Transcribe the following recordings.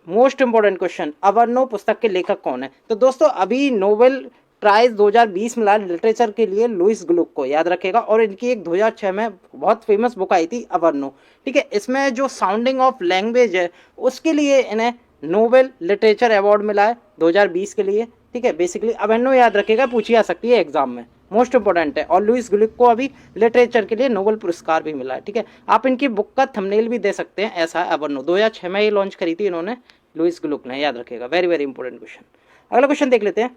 Most important question, अवर्नो पुस्तक के लेखक कौन है? तो दोस्तों अभी नोबेल प्राइज 2020 मिला लिटरेचर के लिए लुइस ग्लुक को, याद रखेगा। और इनकी एक 2006 में बहुत फेमस बुक आई थी अवर्नो, ठीक है। इसमें जो साउंडिंग ऑफ लैंग्वेज है उसके लिए इन्हें नोबेल लिटरेचर अवार्ड मिला है 2020 के लिए, ठीक है। बेसिकली अवर्नो याद रखेगा, पूछी जा सकती है एग्जाम में, मोस्ट इंपोर्टेंट है। और लुइस ग्लुक को अभी लिटरेचर के लिए नोबेल पुरस्कार भी मिला है, ठीक है। आप इनकी बुक का थंबनेल भी दे सकते हैं, ऐसा है अवर्नो। 2006 में ये लॉन्च करी थी इन्होंने, लुइस ग्लुक ने, याद रखेगा। Very very important question. अगला क्वेश्चन देख लेते हैं,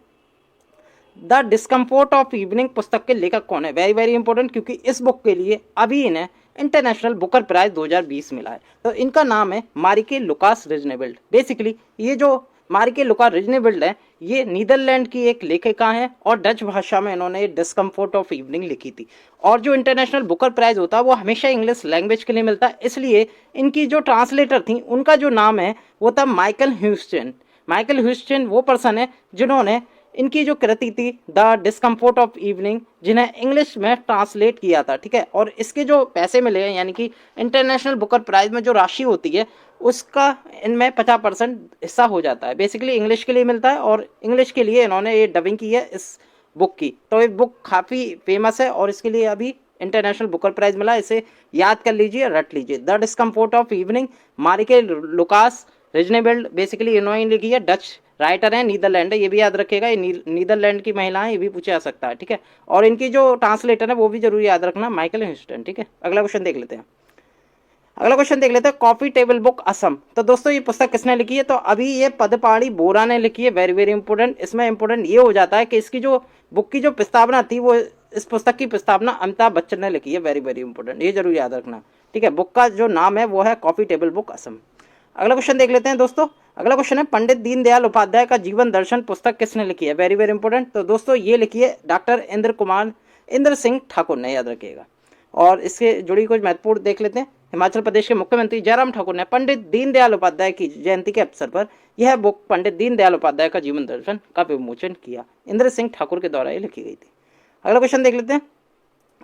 द डिस्कम्फोर्ट ऑफ इवनिंग पुस्तक के लेखक कौन है? वेरी वेरी इंपॉर्टेंट, क्योंकि इस बुक के लिए अभी इन्हें इंटरनेशनल बुकर प्राइज 2020 मिला है। तो इनका नाम है मारिके लुकास रिजनेबिल्ड। बेसिकली ये जो मारिके लुकास रिजनेबिल्ड है ये नीदरलैंड की एक लेखिका है और डच भाषा में इन्होंने डिस्कम्फोर्ट ऑफ इवनिंग लिखी थी। और जो इंटरनेशनल बुकर प्राइज होता है वो हमेशा इंग्लिश लैंग्वेज के लिए मिलता है, इसलिए इनकी जो ट्रांसलेटर थी उनका जो नाम है वो था माइकल ह्यूस्टन। माइकल ह्यूस्टन वो पर्सन है जिन्होंने इनकी जो कृति थी द डिस्कम्फोर्ट ऑफ इवनिंग, जिन्हें इंग्लिश में ट्रांसलेट किया था, ठीक है। और इसके जो पैसे मिले हैं, यानी कि इंटरनेशनल बुकर प्राइज में जो राशि होती है उसका इनमें 50% हिस्सा हो जाता है। बेसिकली इंग्लिश के लिए मिलता है और इंग्लिश के लिए इन्होंने ये डबिंग की है इस बुक की। तो ये बुक काफ़ी फेमस है और इसके लिए अभी इंटरनेशनल बुकर प्राइज मिला, इसे याद कर लीजिए, रट लीजिए। द डिस्कम्फोर्ट ऑफ इवनिंग, मारिके लुकास रिजनेबिल्ड, बेसिकली इन्होंने लिखी है, डच राइटर है, नीदरलैंड है, ये भी याद रखेगा। ये नीदरलैंड की महिला है, ये भी पूछा जा सकता है, ठीक है। और इनकी जो ट्रांसलेटर है वो भी जरूर याद रखना, माइकल ह्यूस्टन, ठीक है। अगला क्वेश्चन देख लेते हैं, अगला क्वेश्चन देख लेते हैं, कॉफी टेबल बुक असम। तो दोस्तों ये पुस्तक किसने लिखी है? तो अभी ये पदपाड़ी बोरा ने लिखी है। Very very important. इसमें इंपॉर्टेंट ये हो जाता है कि इसकी जो बुक की जो प्रस्तावना थी वो, इस पुस्तक की प्रस्तावना अमिताभ बच्चन ने लिखी है। वेरी वेरी इंपॉर्टेंट, ये जरूर याद रखना, ठीक है। बुक का जो नाम है वो है कॉफी टेबल बुक असम। अगला क्वेश्चन देख लेते हैं दोस्तों, अगला क्वेश्चन है, पंडित दीनदयाल उपाध्याय का जीवन दर्शन पुस्तक किसने लिखी है? Very very important. तो दोस्तों ये लिखी है डॉक्टर इंद्र सिंह ठाकुर ने, याद रखिएगा। और इससे जुड़ी कुछ महत्वपूर्ण देख लेते हैं, हिमाचल प्रदेश के मुख्यमंत्री जयराम ठाकुर ने पंडित दीनदयाल उपाध्याय की जयंती के अवसर पर यह बुक पंडित दीनदयाल उपाध्याय का जीवन दर्शन का विमोचन किया। इंद्र सिंह ठाकुर के द्वारा ये लिखी गई थी। अगला क्वेश्चन देख लेते हैं,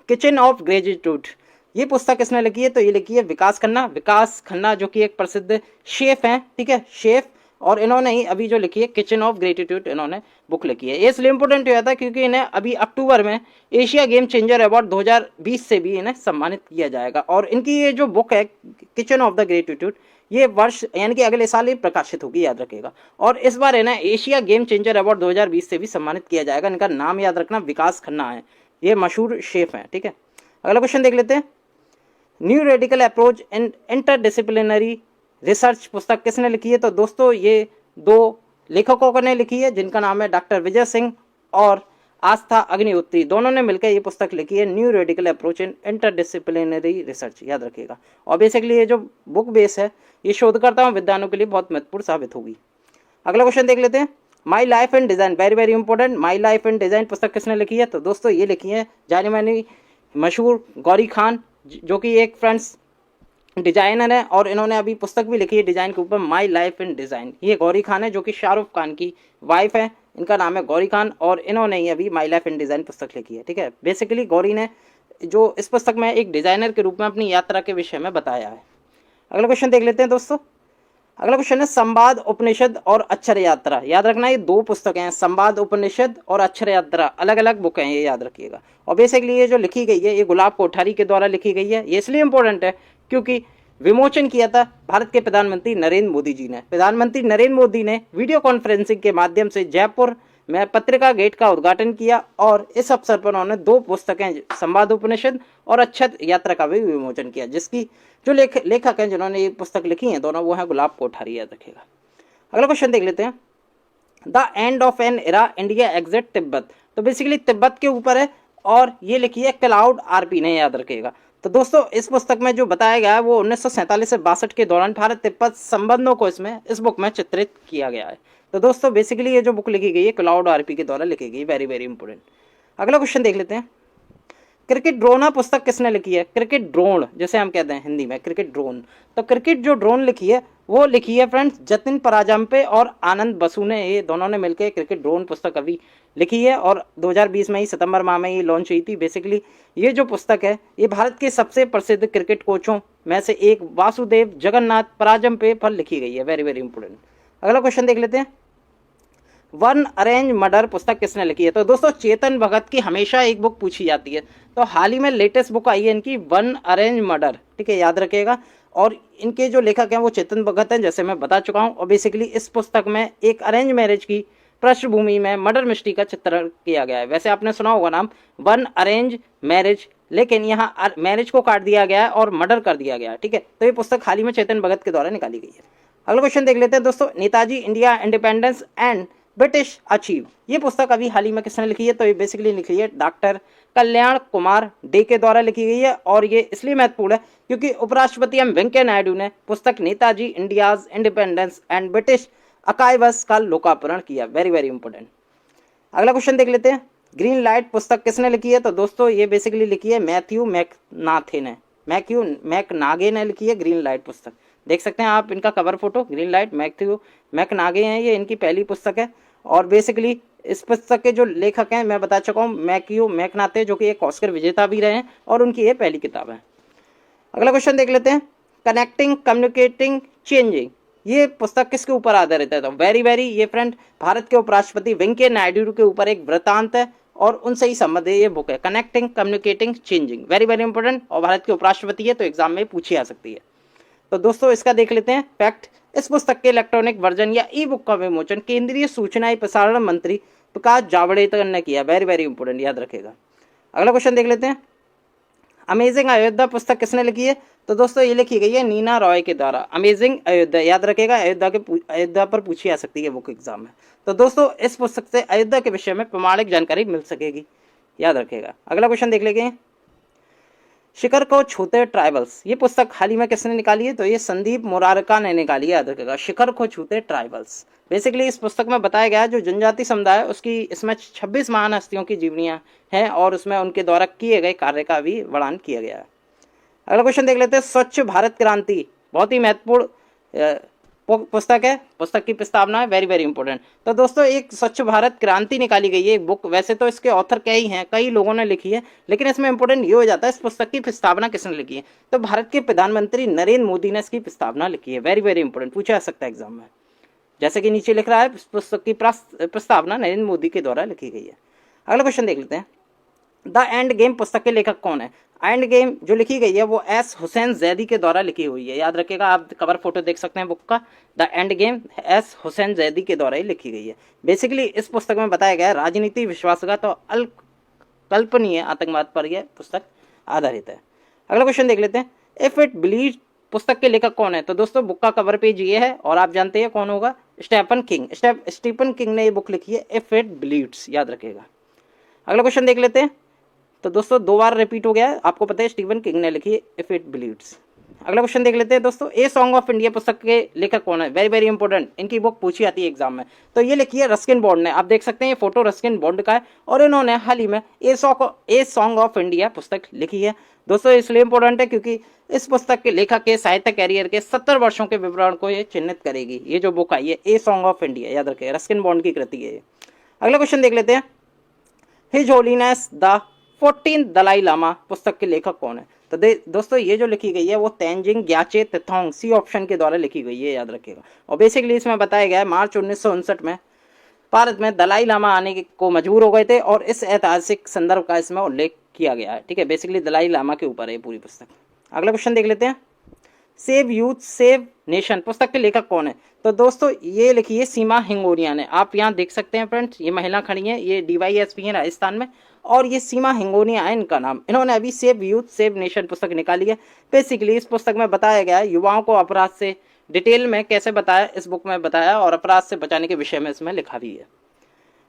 किचन ऑफ ग्रेटिट्यूड, ये पुस्तक किसने लिखी है? तो ये लिखी है विकास खन्ना। विकास खन्ना जो कि एक प्रसिद्ध शेफ हैं, ठीक है, शेफ। और इन्होंने ही अभी जो लिखी है किचन ऑफ ग्रेटिट्यूड, इन्होंने बुक लिखी है। ये इसलिए इंपॉर्टेंट हुआ था क्योंकि इन्हें अभी अक्टूबर में एशिया गेम चेंजर अवार्ड 2020 से भी इन्हें सम्मानित किया जाएगा। और इनकी ये जो बुक है किचन ऑफ द ग्रेटिट्यूड, ये वर्ष यानी कि अगले साल ही प्रकाशित होगी, याद रखेगा। और इस बार इन्हें एशिया गेम चेंजर अवार्ड 2020 से भी सम्मानित किया जाएगा। इनका नाम याद रखना, विकास खन्ना है, ये मशहूर शेफ हैं, ठीक है। अगला क्वेश्चन देख लेते हैं, new radical approach in interdisciplinary research पुस्तक किसने लिखी है? तो दोस्तों ये दो लेखकों ने लिखी है जिनका नाम है डॉक्टर विजय सिंह और आस्था अग्निहोत्री। दोनों ने मिलकर ये पुस्तक लिखी है, new radical approach in interdisciplinary research, याद रखिएगा। और बेसिकली ये जो बुक बेस है ये शोधकर्ताओं विद्वानों के लिए बहुत महत्वपूर्ण साबित होगी। अगला क्वेश्चन देख लेते हैं, my life and design, very very important. My life and design पुस्तक किसने लिखी है? तो दोस्तों ये लिखी है जानी मानी मशहूर गौरी खान, जो कि एक फ्रेंड्स डिजाइनर है। और इन्होंने अभी पुस्तक भी लिखी है डिजाइन के ऊपर, माई लाइफ इन डिजाइन। ये गौरी खान है जो कि शाहरुख खान की वाइफ है, इनका नाम है गौरी खान। और इन्होंने ही अभी माई लाइफ इन डिजाइन पुस्तक लिखी है, ठीक है। बेसिकली गौरी ने जो इस पुस्तक में एक डिजाइनर के रूप में अपनी यात्रा के विषय में बताया है। अगला क्वेश्चन देख लेते हैं दोस्तों, अगला क्वेश्चन है संवाद उपनिषद और अक्षर यात्रा। याद रखना ये दो पुस्तकें हैं, संवाद उपनिषद और अक्षर यात्रा, अलग अलग बुक हैं, ये याद रखिएगा। और बेसिकली ये जो लिखी गई है ये गुलाब कोठारी के द्वारा लिखी गई है। ये इसलिए इंपॉर्टेंट है क्योंकि विमोचन किया था भारत के प्रधानमंत्री नरेंद्र मोदी जी ने। प्रधानमंत्री नरेंद्र मोदी ने वीडियो कॉन्फ्रेंसिंग के माध्यम से जयपुर में पत्रिका गेट का उद्घाटन किया और इस अवसर पर उन्होंने दो पुस्तकें संवाद उपनिषद और अक्षर यात्रा का भी विमोचन किया, जिसकी जो लेखक हैं जिन्होंने ये पुस्तक लिखी हैं दोनों, वो है गुलाब कोठारी, याद रखेगा। अगला क्वेश्चन देख लेते हैं, the end of an era, India exit Tibet. तो बेसिकली तिब्बत के ऊपर है और ये लिखी है क्लाउड आरपी ने, याद रखेगा। तो दोस्तों इस पुस्तक में जो बताया गया है वो 1947 से 62 के दौरान भारत तिब्बत संबंधों को इस बुक में चित्रित किया गया है। तो दोस्तों बेसिकली ये जो बुक लिखी गई है क्लाउड आरपी के द्वारा लिखी गई, वेरी वेरी इंपॉर्टेंट। अगला क्वेश्चन देख लेते हैं, क्रिकेट ड्रोन पुस्तक किसने लिखी है? क्रिकेट ड्रोन जैसे हम कहते हैं हिंदी में, क्रिकेट ड्रोन। तो क्रिकेट जो ड्रोन लिखी है वो लिखी है फ्रेंड्स जतिन पराजंपे और आनंद बसु ने, ये दोनों ने मिलकर क्रिकेट ड्रोन पुस्तक अभी लिखी है और 2020 में ही सितंबर माह में ये लॉन्च हुई थी। बेसिकली ये जो पुस्तक है ये भारत के सबसे प्रसिद्ध क्रिकेट कोचों में से एक वासुदेव जगन्नाथ पराजंपे पर लिखी गई है। Very very important. अगला क्वेश्चन देख लेते हैं, वन अरेंज मर्डर पुस्तक किसने लिखी है? तो दोस्तों चेतन भगत की हमेशा एक बुक पूछी जाती है, तो हाल ही में लेटेस्ट बुक आई है इनकी वन अरेंज मर्डर, ठीक है, याद रखिएगा। और इनके जो लेखक हैं वो चेतन भगत हैं, जैसे मैं बता चुका हूँ। और बेसिकली इस पुस्तक में एक अरेंज मैरिज की पृष्ठभूमि में मर्डर मिस्ट्री का चित्रण किया गया है। वैसे आपने सुना होगा नाम वन अरेंज मैरिज, लेकिन यहाँ मैरिज को काट दिया गया है और मर्डर कर दिया गया है, ठीक है। तो ये पुस्तक हाल ही में चेतन भगत के द्वारा निकाली गई है। अगला क्वेश्चन देख लेते हैं दोस्तों, Netaji India independence and British achieve, ये पुस्तक अभी हाल ही में किसने लिखी है? तो ये बेसिकली लिखी है डॉक्टर कल्याण कुमार डे के द्वारा लिखी गई है। और ये इसलिए महत्वपूर्ण है क्योंकि उपराष्ट्रपति एम वेंकैया नायडू ने पुस्तक Netaji India's independence and British archives का लोकार्पण किया। Very very important. अगला क्वेश्चन देख लेते हैं, ग्रीन लाइट पुस्तक किसने लिखी है? तो दोस्तों ये बेसिकली लिखी है मैथ्यू मैकनाथे ने, मैथ्यू मैकनागे ने लिखी है ग्रीन लाइट पुस्तक। देख सकते हैं आप इनका cover photo, green light, Matthew McConaughey हैं, ये इनकी पहली पुस्तक है। और बेसिकली इस पुस्तक के जो लेखक हैं मैं बता चुका हूँ, मैथ्यू मैकनाथे, जो कि एक ऑस्कर विजेता भी रहे हैं और उनकी ये पहली किताब है। अगला क्वेश्चन देख लेते हैं, कनेक्टिंग कम्युनिकेटिंग चेंजिंग, ये पुस्तक किसके ऊपर आधारित है? तो वेरी वेरी ये फ्रेंड भारत के उपराष्ट्रपति वेंकैया नायडू के ऊपर एक वृत्तांत है और उनसे ही संबंधित ये बुक है, connecting communicating changing. Very very important और भारत के उपराष्ट्रपति है तो एग्जाम में पूछी आ सकती है। तो दोस्तों इसका देख लेते हैं फैक्ट, इस पुस्तक के इलेक्ट्रॉनिक वर्जन या ई बुक का विमोचन केंद्रीय सूचना एवं प्रसारण मंत्री प्रकाश जावड़ेकर ने किया। वेरी वेरी इंपॉर्टेंट, याद रखेगा। अगला क्वेश्चन देख लेते हैं, अमेजिंग अयोध्या पुस्तक किसने लिखी है? तो दोस्तों ये लिखी गई है नीना रॉय के द्वारा। अमेजिंग अयोध्या, याद रखेगा, अयोध्या पर पूछी आ सकती है बुक एग्जाम में। तो दोस्तों इस पुस्तक से अयोध्या के विषय में प्रमाणिक जानकारी मिल सकेगी, याद रखेगा। अगला क्वेश्चन देख लेंगे, शिखर को छूते ट्राइबल्स, ये पुस्तक हाल ही में किसने निकाली है? तो ये संदीप मुरारका ने निकाली है, याद रखेगा, शिखर को छूते ट्राइबल्स। बेसिकली इस पुस्तक में बताया गया है जो जनजाति समुदाय उसकी, इसमें 26 महान हस्तियों की जीवनियाँ हैं और उसमें उनके द्वारा किए गए कार्य का भी वर्णन किया गया है। अगला क्वेश्चन देख लेते हैं, स्वच्छ भारत क्रांति, बहुत ही महत्वपूर्ण पुस्तक है, पुस्तक की प्रस्तावना है, वेरी वेरी इंपॉर्टेंट। तो दोस्तों एक स्वच्छ भारत क्रांति निकाली गई है एक बुक, वैसे तो इसके ऑथर कई हैं, कई लोगों ने लिखी है, लेकिन इसमें इंपॉर्टेंट ये हो जाता है इस पुस्तक की प्रस्तावना किसने लिखी है? तो भारत के प्रधानमंत्री नरेंद्र मोदी ने इसकी प्रस्तावना लिखी है। वेरी वेरी इंपॉर्टेंट, पूछा जा सकता है एग्जाम में, जैसे कि नीचे लिख रहा है, पुस्तक की प्रस्तावना नरेंद्र मोदी के द्वारा लिखी गई है। अगला क्वेश्चन देख लेते हैं, द एंड गेम पुस्तक के लेखक कौन है? एंड गेम जो लिखी गई है वो एस हुसैन जैदी के द्वारा लिखी हुई है, याद रखिएगा, आप कवर फोटो देख सकते हैं बुक का, the end game S Hussain Zaidi के द्वारा ही लिखी गई है। बेसिकली इस पुस्तक में बताया गया है राजनीति, विश्वासघात और अल्पकल्पनीय आतंकवाद पर यह पुस्तक आधारित है। अगला क्वेश्चन देख लेते हैं, इफ इट बिलीव पुस्तक के लेखक कौन है? तो दोस्तों बुक का कवर पेज ये है और आप जानते हैं कौन होगा, स्टीफन किंग। स्टीफन किंग ने ये बुक लिखी है, इफ इट बिलीव्स, याद रखिएगा। अगला क्वेश्चन देख लेते हैं, तो दोस्तों 2 बार रिपीट हो गया है, आपको पता है स्टीफन किंग ने लिखी है, इफ इट बिलीव्स। अगला क्वेश्चन देख लेते हैं दोस्तों, ए सॉन्ग ऑफ इंडिया पुस्तक के लेखक कौन है? वेरी वेरी इंपॉर्टेंट, इनकी बुक पूछी आती है एग्जाम में। तो ये लिखी है रस्किन बॉन्ड ने, आप देख सकते हैं ये फोटो रस्किन बॉन्ड का है और इन्होंने हाल ही में ए सॉन्ग ऑफ इंडिया पुस्तक लिखी है। दोस्तों इसलिए इंपॉर्टेंट है क्योंकि इस पुस्तक के लेखक के साहित्य कैरियर के 70 वर्षों के विवरण को ये चिन्हित करेगी। ये जो बुक आई है ए सॉन्ग ऑफ इंडिया, याद रखें, रस्किन बॉन्ड की कृति है। अगला क्वेश्चन देख लेते हैं, his holiness the 14 Dalai Lama पुस्तक के लेखक कौन है? तो दोस्तों ये जो लिखी गई है वो तेंजिंग ग्याचे तेथोंग, सी ऑप्शन के द्वारा लिखी गई है, याद रखिएगा। और बेसिकली इसमें बताया गया है मार्च 1959 में भारत में दलाई लामा आने को मजबूर हो गए थे और इस ऐतिहासिक संदर्भ का इसमें उल्लेख किया गया है, ठीक है। बेसिकली दलाई लामा के ऊपर है पूरी पुस्तक। अगला क्वेश्चन देख लेते हैं, सेव यूथ सेव नेशन पुस्तक के लेखक कौन है? तो दोस्तों ये लिखी है सीमा हिंगोनिया ने, आप यहाँ देख सकते हैं फ्रेंड्स, ये महिला खड़ी है, ये DYSP है राजस्थान में और ये सीमा हिंगोनिया है इनका नाम। इन्होंने अभी सेव यूथ सेव नेशन पुस्तक निकाली है। बेसिकली इस पुस्तक में बताया गया है युवाओं को अपराध से डिटेल में कैसे बताया, इस बुक में बताया और अपराध से बचाने के विषय में इसमें लिखा भी है।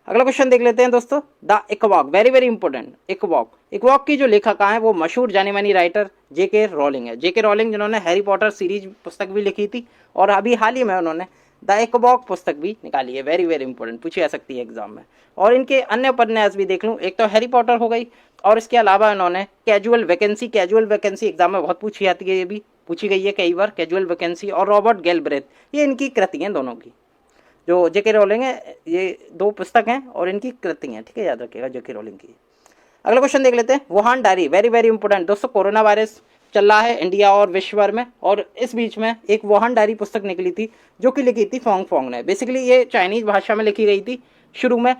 अगला क्वेश्चन देख लेते हैं दोस्तों, द इक्वाक, वेरी वेरी इंपॉर्टेंट, इक्वाक की जो लेखिका है वो मशहूर जानी मानी राइटर JK रॉलिंग है। JK रॉलिंग जिन्होंने हैरी पॉटर सीरीज पुस्तक भी लिखी थी और अभी हाल ही में उन्होंने द इकोबॉक पुस्तक भी निकाली है, वेरी वेरी इंपॉर्टेंट, पूछी जा सकती है एग्जाम में। और इनके अन्य उपन्यास भी देख लूँ, एक तो हैरी पॉटर हो गई, और इसके अलावा इन्होंने कैजुअल वैकेंसी एग्जाम में बहुत पूछी जाती है, ये भी पूछी गई है कई बार, कैजुअल वैकेंसी और रॉबर्ट गैलब्रेथ, ये इनकी कृति हैं दोनों की। जो जेके रोलिंग है, ये 2 पुस्तक हैं और इनकी कृति हैं, ठीक है, याद रखिएगा जेके रोलिंग की। अगला क्वेश्चन देख लेते हैं, Wuhan diary, very very important दोस्तों। कोरोना वायरस चल रहा है इंडिया और विश्व भर में, और इस बीच में एक वुहान डायरी पुस्तक निकली थी जो कि लिखी थी फोंग फोंग ने। बेसिकली ये चाइनीज भाषा में लिखी गई थी शुरू में,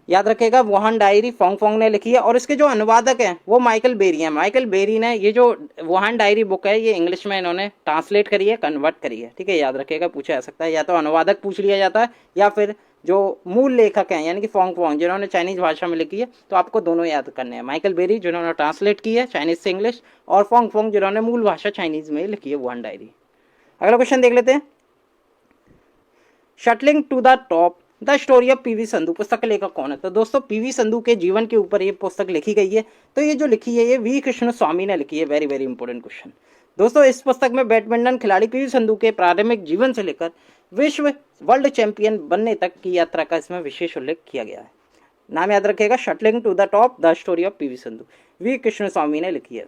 याद रखेगा, वुहान डायरी फोंग फोंग ने लिखी है। और इसके जो अनुवादक हैं वो माइकल बेरी हैं। माइकल बेरी ने ये जो वुहान डायरी बुक है ये इंग्लिश में इन्होंने ट्रांसलेट करी है, कन्वर्ट करी है, ठीक है, याद रखेगा, पूछा जा सकता है, या तो अनुवादक पूछ लिया जाता है या फिर जो मूल लेखक हैं यानी कि फोंग फोंग जिन्होंने चाइनीज भाषा में लिखी है, तो आपको दोनों याद करने हैं, माइकल बेरी जिन्होंने ट्रांसलेट की है चाइनीज से इंग्लिश, और फोंग फोंग जिन्होंने मूल भाषा चाइनीज में लिखी है वुहान डायरी। अगला क्वेश्चन देख लेते हैं, shuttling to the top the story of PV Sindhu पुस्तक के लेखक कौन है? तो दोस्तों पीवी संधू के जीवन के ऊपर ये पुस्तक लिखी गई है। तो ये जो लिखी है ये वी कृष्ण स्वामी ने लिखी है, वेरी वेरी इंपॉर्टेंट क्वेश्चन दोस्तों। इस पुस्तक में बैडमिंटन खिलाड़ी पीवी संधू के प्रारंभिक जीवन से लेकर विश्व वर्ल्ड चैंपियन बनने तक की यात्रा का इसमें विशेष उल्लेख किया गया है। नाम याद रखिएगा, shuttling to the top the story of PV Sindhu, V Krishnaswamy ने लिखी है।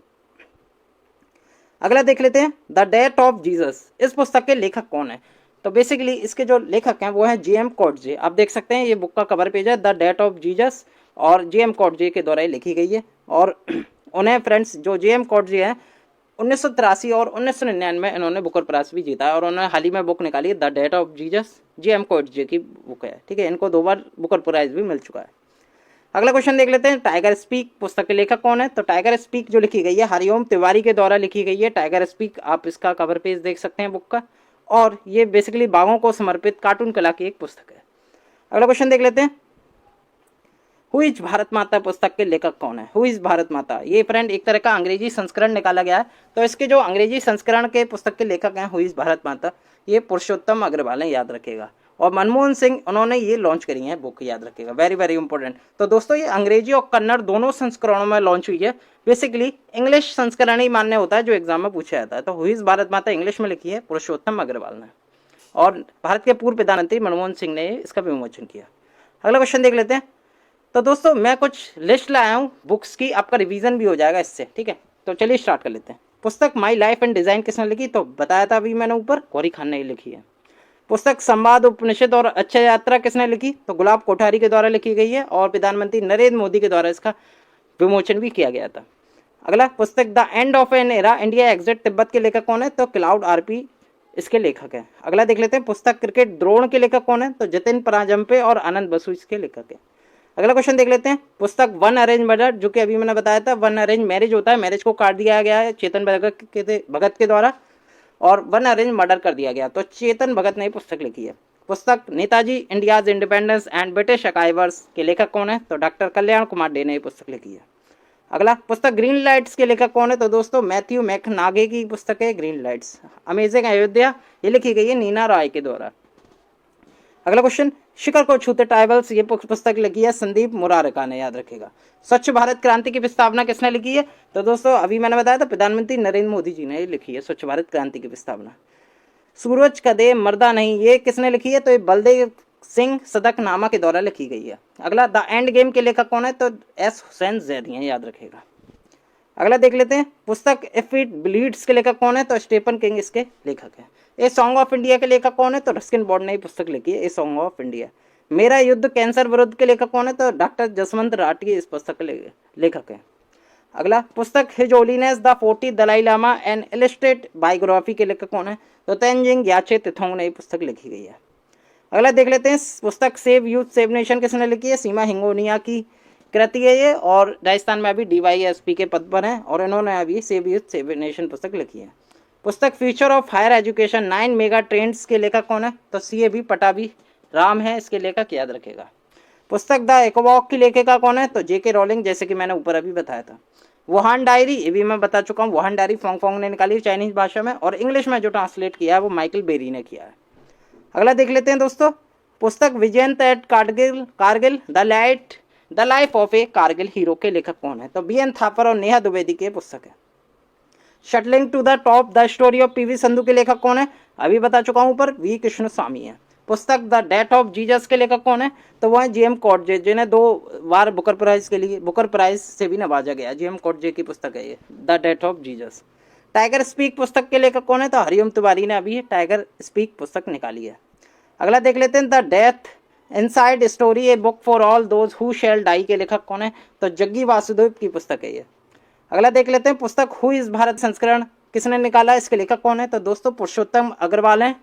अगला देख लेते हैं, द डेथ ऑफ जीसस, इस पुस्तक के लेखक कौन है? तो बेसिकली इसके जो लेखक हैं वो हैं जेएम कॉटजे। आप देख सकते हैं ये बुक का कवर पेज है, द डेथ ऑफ जीसस, और जेएम कॉटजे के द्वारा लिखी गई है। और उन्हें फ्रेंड्स जो जेएम कॉटजे हैं 1983 और 1999 में इन्होंने बुकर प्राइज भी जीता है, और उन्होंने हाल ही में बुक निकाली है the death of Jesus, JM Coetzee की बुक है, ठीक है, इनको 2 बार बुकर प्राइज भी मिल चुका है। अगला क्वेश्चन देख लेते हैं, टाइगर स्पीक पुस्तक के लेखक कौन है? तो टाइगर स्पीक जो लिखी गई है हरिओम तिवारी के द्वारा लिखी गई है। टाइगर स्पीक आप इसका कवर पेज देख सकते हैं बुक का, और ये बेसिकली बाघों को समर्पित कार्टून कला की एक पुस्तक है। अगला क्वेश्चन देख लेते हैं, हु इज भारत माता पुस्तक के लेखक कौन है? हु इज भारत माता, ये फ्रेंड एक तरह का अंग्रेजी संस्करण निकाला गया है। तो इसके जो अंग्रेजी संस्करण के पुस्तक के लेखक हैं हु इज भारत माता, ये पुरुषोत्तम अग्रवाल है, याद रखेगा। और मनमोहन सिंह उन्होंने ये लॉन्च करी है बुक, याद रखेगा, वेरी वेरी इंपॉर्टेंट। तो दोस्तों ये अंग्रेजी और कन्नड़ दोनों संस्करणों में लॉन्च हुई है। बेसिकली इंग्लिश संस्करण ही मान्य होता है जो एग्जाम में पूछा जाता है। तो हु इज भारत माता इंग्लिश में लिखी है पुरुषोत्तम अग्रवाल ने, और भारत के पूर्व प्रधानमंत्री मनमोहन सिंह ने इसका विमोचन किया। अगला क्वेश्चन देख लेते हैं, तो दोस्तों मैं कुछ लिस्ट लाया हूँ बुक्स की, आपका रिवीजन भी हो जाएगा इससे, ठीक है। तो चलिए स्टार्ट कर लेते हैं। पुस्तक माई लाइफ एंड डिजाइन किसने लिखी? तो बताया था अभी मैंने ऊपर, गौरी खान ने लिखी है। पुस्तक संवाद उपनिषद और अच्छा यात्रा किसने लिखी? तो गुलाब कोठारी के द्वारा लिखी गई है, और प्रधानमंत्री नरेंद्र मोदी के द्वारा इसका विमोचन भी किया गया था। अगला पुस्तक the end of an era India exit Tibet के लेखक कौन है? तो क्लाउड आरपी इसके लेखक है। अगला देख लेते हैं, पुस्तक क्रिकेट द्रोण के लेखक कौन है? तो जतिन पराजंपे और आनंद बसु इसके लेखक है। अगला क्वेश्चन देख लेते हैं, पुस्तक वन अरेंज मर्डर, जो कि अभी मैंने बताया था वन अरेंज मैरिज होता है, मैरिज को काट दिया गया है चेतन भगत के द्वारा, और वन अरेंज मर्डर कर दिया गया, तो चेतन भगत ने पुस्तक लिखी है। पुस्तक Netaji India's independence and British archives के लेखक कौन है? तो डॉक्टर कल्याण कुमार डे ने पुस्तक लिखी है। अगला पुस्तक ग्रीन लाइट्स के लेखक कौन है? तो दोस्तों मैथ्यू मैकनागे की पुस्तक है ग्रीन लाइट्स। अमेजिंग अयोध्या ये लिखी गई है नीना राय के द्वारा। अगला क्वेश्चन, शिखर को छूते ट्राइबल्स, ये पुस्तक लिखी है संदीप मुरारका ने, याद रखेगा। स्वच्छ भारत क्रांति की प्रस्तावना किसने लिखी है? तो दोस्तों अभी मैंने बताया था प्रधानमंत्री नरेंद्र मोदी जी ने लिखी है स्वच्छ भारत क्रांति की प्रस्तावना। सूरज कदे मर्दा नहीं, ये किसने लिखी है? तो ये बलदेव सिंह सदकनामा के द्वारा लिखी गई है। अगला द एंड गेम के लेखक कौन है? तो एस हुसैन जैदी हैं, याद रखेगा। अगला देख लेते हैं, पुस्तक इफ इट ब्लीड्स के लेखक कौन है? तो स्टीफन किंग इसके लेखक है। ए सॉन्ग ऑफ इंडिया के लेखक कौन है? तो रस्किन बॉन्ड ने पुस्तक लिखी है ए सॉन्ग ऑफ इंडिया। मेरा युद्ध कैंसर विरुद्ध के लेखक कौन है? तो डॉक्टर जसवंत राठी इस पुस्तक के लेखक है। अगला पुस्तक his holiness the 40 Dalai Lama and illustrate biography के लेखक कौन है? तो तेंजिंग याचे तिथोंग ने पुस्तक लिखी गई है। अगला देख लेते हैं, पुस्तक सेव यूथ सेव नेशन किसने लिखी है? सीमा हिंगोनिया की कृति है ये, और राजस्थान में अभी DYSP के पद पर हैं, और इन्होंने अभी सेव यूथ सेव नेशन पुस्तक लिखी है। पुस्तक future of higher education 9 mega trends के लेखक कौन है? तो CAB पटाभी राम है इसके लेखक, याद रखेगा। पुस्तक द इकोबॉक की लेखिका कौन है? तो JK रॉलिंग, जैसे कि मैंने ऊपर अभी बताया था। वुहान डायरी, ये भी मैं बता चुका हूँ, वुहान डायरी फोंग फोंग ने निकाली चाइनीज भाषा में, और इंग्लिश में जो ट्रांसलेट किया है वो माइकल बेरी ने किया है। अगला देख लेते हैं दोस्तों, पुस्तक Vijyant at Kargil the life of a Kargil hero के लेखक कौन है? तो BN थापर और नेहा द्विवेदी की पुस्तक है। Shuttling to the top the story of PV Sindhu के लेखक कौन है? अभी बता चुका हूँ ऊपर, वी कृष्णस्वामी है। पुस्तक द डेथ ऑफ जीसस के लेखक कौन है? तो वो है जी एम कॉटजे, जिन्हें 2 बार बुकर प्राइज के लिए, बुकर प्राइज से भी नवाजा गया। जी एम कॉटजे की पुस्तक है ये, the death of Jesus. Tiger speak पुस्तक के लेखक कौन है? तो हरिओम तिवारी ने अभी टाइगर स्पीक पुस्तक निकाली है। अगला देख लेते हैं, the death inside story a book for all those who shall die के लेखक कौन है? तो जग्गी वासुदेव की पुस्तक है ये। अगला देख लेते हैं, पुस्तक हु इज भारत संस्करण किसने निकाला, इसके लेखक कौन है? तो दोस्तों पुरुषोत्तम अग्रवाल हैं।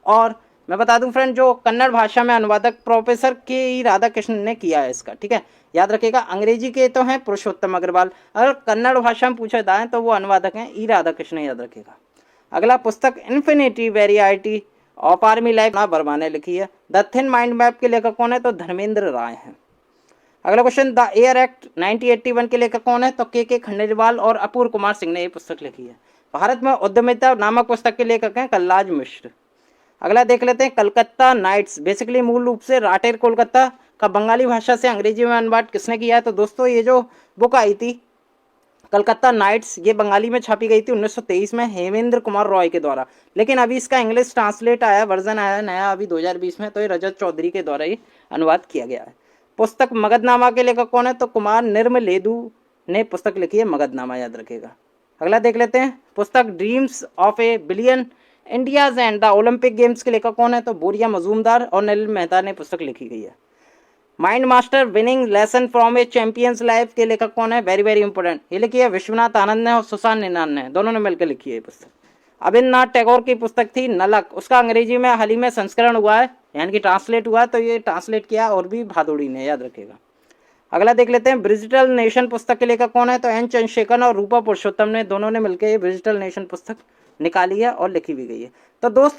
और मैं बता दूं फ्रेंड, जो कन्नड़ भाषा में अनुवादक प्रोफेसर के ई राधाकृष्णन ने किया है इसका, ठीक है, याद रखिएगा। अंग्रेजी के तो हैं पुरुषोत्तम अग्रवाल, अगर कन्नड़ भाषा में पूछा जाए तो वो अनुवादक हैं ई राधाकृष्णन, याद रखिएगा। अगला पुस्तक infinity variety of army life ना वर्मा ने लिखी है। द थिन माइंड मैप के लेखक कौन है? तो धर्मेंद्र राय हैं। अगला क्वेश्चन, द एयर एक्ट 1981 के लेखक कौन है? तो के खंडेलवाल और अपूर्व कुमार सिंह ने ये पुस्तक लिखी है। भारत में उद्यमिता नामक पुस्तक के लेखक हैं कल्लाज मिश्र। अगला देख लेते हैं, कलकत्ता नाइट्स, बेसिकली मूल रूप से राटेर कोलकाता का बंगाली भाषा से अंग्रेजी में अनुवाद किसने किया है? तो दोस्तों ये जो बुक आई थी कलकत्ता नाइट्स, ये बंगाली में छापी गई थी 1923 में हेमेंद्र कुमार रॉय के द्वारा, लेकिन अभी इसका इंग्लिश ट्रांसलेट आया, वर्जन आया नया अभी 2020 में, तो ये रजत चौधरी के द्वारा ही अनुवाद किया गया है। पुस्तक मगधनामा के लेखक कौन है? तो कुमार निर्मलेदु ने पुस्तक लिखी है मगधनामा, याद रखिएगा। अगला देख लेते हैं, पुस्तक dreams of A billion India's and the Olympic games के लेखक कौन है? तो बोरिया मजूमदार और नलिन मेहता ने पुस्तक लिखी गई है। Mind master winning lesson from A champions life के लेखक कौन है? वेरी वेरी इंपॉर्टेंट, ये लिखी है विश्वनाथ आनंद ने और सुसान निनान ने, दोनों ने मिलकर लिखी है ये पुस्तक। अविन्द्रनाथ टैगोर की पुस्तक थी नलक, उसका अंग्रेजी में हाल ही में संस्करण हुआ है, यानी कि ट्रांसलेट हुआ, तो ये ट्रांसलेट किया और भी भादोड़ी ने, याद रखिएगा। अगला देख लेते हैं, ब्रिजिटल नेशन पुस्तक के लेखक कौन है? तो एन चंद्रशेखर और रूपा पुरुषोत्तम ने, दोनों ने मिलकर ये ब्रिजिटल नेशन पुस्तक निकाली है और लिखी भी गई है। तो दोस्त